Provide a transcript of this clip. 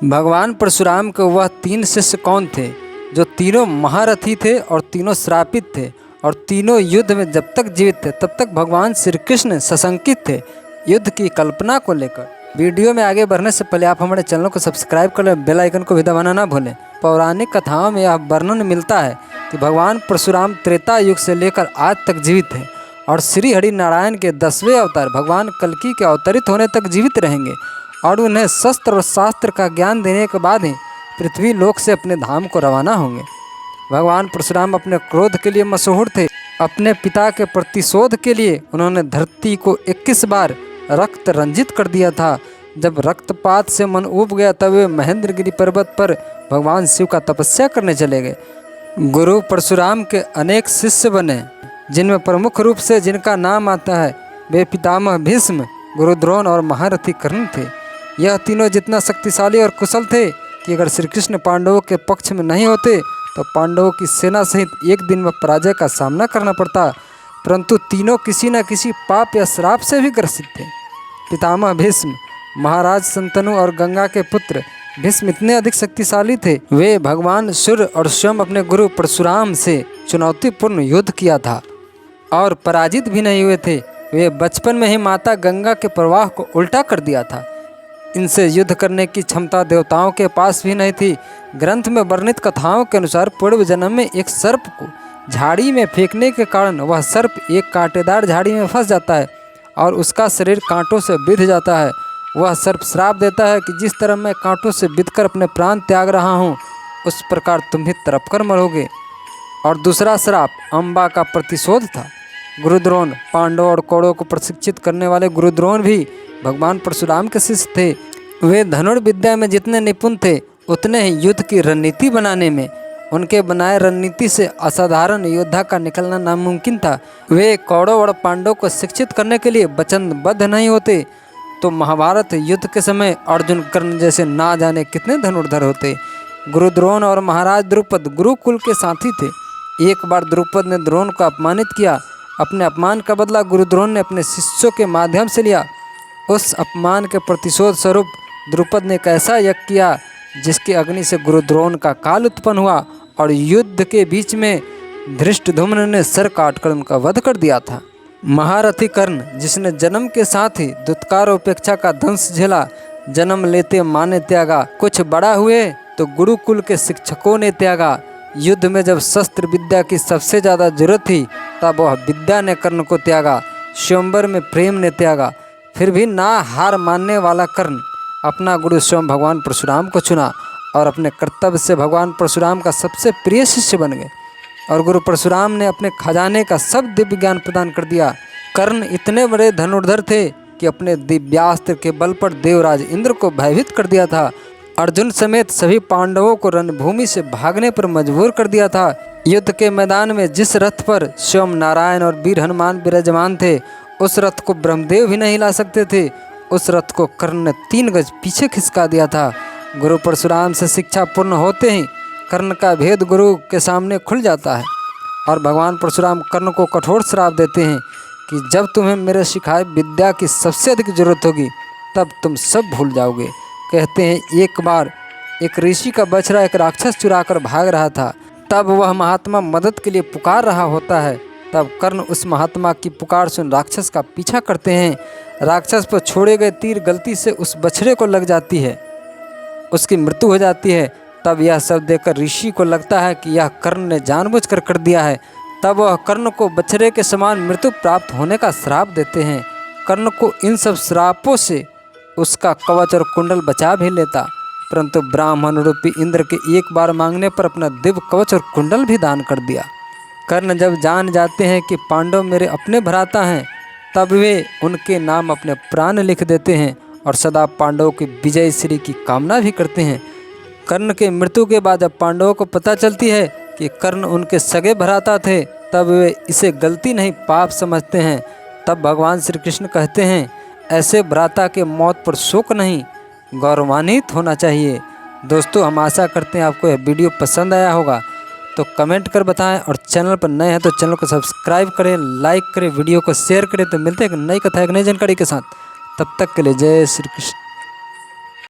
भगवान परशुराम के वह 3 शिष्य कौन थे जो तीनों महारथी थे और तीनों श्रापित थे और तीनों युद्ध में जब तक जीवित थे तब तक भगवान श्री कृष्ण सशंकित थे युद्ध की कल्पना को लेकर। वीडियो में आगे बढ़ने से पहले आप हमारे चैनल को सब्सक्राइब कर लें, बेल आइकन को भी दबाना ना भूलें। पौराणिक कथाओं में यह वर्णन मिलता है कि भगवान परशुराम त्रेता युग से लेकर आज तक जीवित हैं और श्री हरि नारायण के 10वें अवतार भगवान कल्कि के अवतरित होने तक जीवित रहेंगे और उन्हें शस्त्र और शास्त्र का ज्ञान देने के बाद ही पृथ्वी लोक से अपने धाम को रवाना होंगे। भगवान परशुराम अपने क्रोध के लिए मशहूर थे। अपने पिता के प्रतिशोध के लिए उन्होंने धरती को 21 बार रक्त रंजित कर दिया था। जब रक्तपात से मन ऊब गया तब वे महेंद्रगिरी पर्वत पर भगवान शिव का तपस्या करने चले गए। गुरु परशुराम के अनेक शिष्य बने, जिनमें प्रमुख रूप से जिनका नाम आता है वे पितामह भीष्म, गुरु द्रोण और महारथी कर्ण थे। यह तीनों जितना शक्तिशाली और कुशल थे कि अगर श्री कृष्ण पांडवों के पक्ष में नहीं होते तो पांडवों की सेना सहित एक दिन में पराजय का सामना करना पड़ता। परंतु तीनों किसी न किसी पाप या श्राप से भी ग्रसित थे। पितामह भीष्म महाराज शंतनु और गंगा के पुत्र भीष्म इतने अधिक शक्तिशाली थे, वे भगवान सूर्य और स्वयं अपने गुरु परशुराम से चुनौतीपूर्ण युद्ध किया था और पराजित भी नहीं हुए थे। वे बचपन में ही माता गंगा के प्रवाह को उल्टा कर दिया था। इनसे युद्ध करने की क्षमता देवताओं के पास भी नहीं थी। ग्रंथ में वर्णित कथाओं के अनुसार पूर्व जन्म में एक सर्प को झाड़ी में फेंकने के कारण वह सर्प एक कांटेदार झाड़ी में फंस जाता है और उसका शरीर कांटों से बिध जाता है। वह सर्प श्राप देता है कि जिस तरह मैं कांटों से बिधकर अपने प्राण त्याग रहा हूँ उस प्रकार तुम भी तड़प कर मरोगे। और दूसरा श्राप अम्बा का प्रतिशोध था। गुरुद्रोण पांडवों और कौरवों को प्रशिक्षित करने वाले गुरुद्रोण भी भगवान परशुराम के शिष्य थे। वे धनुर्विद्या में जितने निपुण थे उतने ही युद्ध की रणनीति बनाने में। उनके बनाए रणनीति से असाधारण योद्धा का निकलना नामुमकिन था। वे कौरव और पांडवों को शिक्षित करने के लिए वचनबद्ध नहीं होते तो महाभारत युद्ध के समय अर्जुन कर्ण जैसे ना जाने कितने धनुर्धर होते। गुरुद्रोण और महाराज द्रुपद गुरुकुल के साथी थे। एक बार द्रुपद ने द्रोण को अपमानित किया। अपने अपमान का बदला गुरुद्रोण ने अपने शिष्यों के माध्यम से लिया। उस अपमान के प्रतिशोध स्वरूप द्रुपद ने एक ऐसा यज्ञ किया जिसकी अग्नि से गुरुद्रोण का काल उत्पन्न हुआ और युद्ध के बीच में धृष्टद्युम्न ने सर काटकर उनका वध कर दिया था। महारथी कर्ण जिसने जन्म के साथ ही दुत्कार उपेक्षा का दंश झेला, जन्म लेते माँ ने त्यागा, कुछ बड़ा हुए तो गुरुकुल के शिक्षकों ने त्यागा। युद्ध में जब शस्त्र विद्या की सबसे ज़्यादा जरूरत थी तब वह विद्या ने कर्ण को त्यागा। स्वयंवर में प्रेम ने त्यागा। फिर भी ना हार मानने वाला कर्ण अपना गुरु स्वयं भगवान परशुराम को चुना और अपने कर्तव्य से भगवान परशुराम का सबसे प्रिय शिष्य बन गए और गुरु परशुराम ने अपने खजाने का सब दिव्य ज्ञान प्रदान कर दिया। कर्ण इतने बड़े धनुर्धर थे कि अपने दिव्यास्त्र के बल पर देवराज इंद्र को भयभीत कर दिया था। अर्जुन समेत सभी पांडवों को रणभूमि से भागने पर मजबूर कर दिया था। युद्ध के मैदान में जिस रथ पर स्वयं नारायण और वीर हनुमान विराजमान थे उस रथ को ब्रह्मदेव भी नहीं हिला सकते थे। उस रथ को कर्ण ने 3 गज पीछे खिसका दिया था। गुरु परशुराम से शिक्षा पूर्ण होते ही कर्ण का भेद गुरु के सामने खुल जाता है और भगवान परशुराम कर्ण को कठोर श्राप देते हैं कि जब तुम्हें मेरे सिखाए विद्या की सबसे अधिक जरूरत होगी तब तुम सब भूल जाओगे। कहते हैं एक बार एक ऋषि का बछड़ा एक राक्षस चुरा कर भाग रहा था। तब वह महात्मा मदद के लिए पुकार रहा होता है। तब कर्ण उस महात्मा की पुकार सुन राक्षस का पीछा करते हैं। राक्षस पर छोड़े गए तीर गलती से उस बछड़े को लग जाती है, उसकी मृत्यु हो जाती है। तब यह सब देखकर ऋषि को लगता है कि यह कर्ण ने जानबूझकर कर दिया है। तब वह कर्ण को बछड़े के समान मृत्यु प्राप्त होने का श्राप देते हैं। कर्ण को इन सब श्रापों से उसका कवच और कुंडल बचा भी लेता, परंतु ब्राह्मण रूपी इंद्र के एक बार मांगने पर अपना दिव्य कवच और कुंडल भी दान कर दिया। कर्ण जब जान जाते हैं कि पांडव मेरे अपने भ्राता हैं तब वे उनके नाम अपने प्राण लिख देते हैं और सदा पांडवों की विजय श्री की कामना भी करते हैं। कर्ण के मृत्यु के बाद जब पांडवों को पता चलती है कि कर्ण उनके सगे भ्राता थे तब वे इसे गलती नहीं पाप समझते हैं। तब भगवान श्री कृष्ण कहते हैं ऐसे भ्राता के मौत पर शोक नहीं, गौरवान्वित होना चाहिए। दोस्तों हम आशा करते हैं आपको यह वीडियो पसंद आया होगा, तो कमेंट कर बताएं और चैनल पर नए हैं तो चैनल को सब्सक्राइब करें, लाइक करें, वीडियो को शेयर करें। तो मिलते हैं एक नई कथा एक नई जानकारी के साथ। तब तक के लिए जय श्री कृष्ण।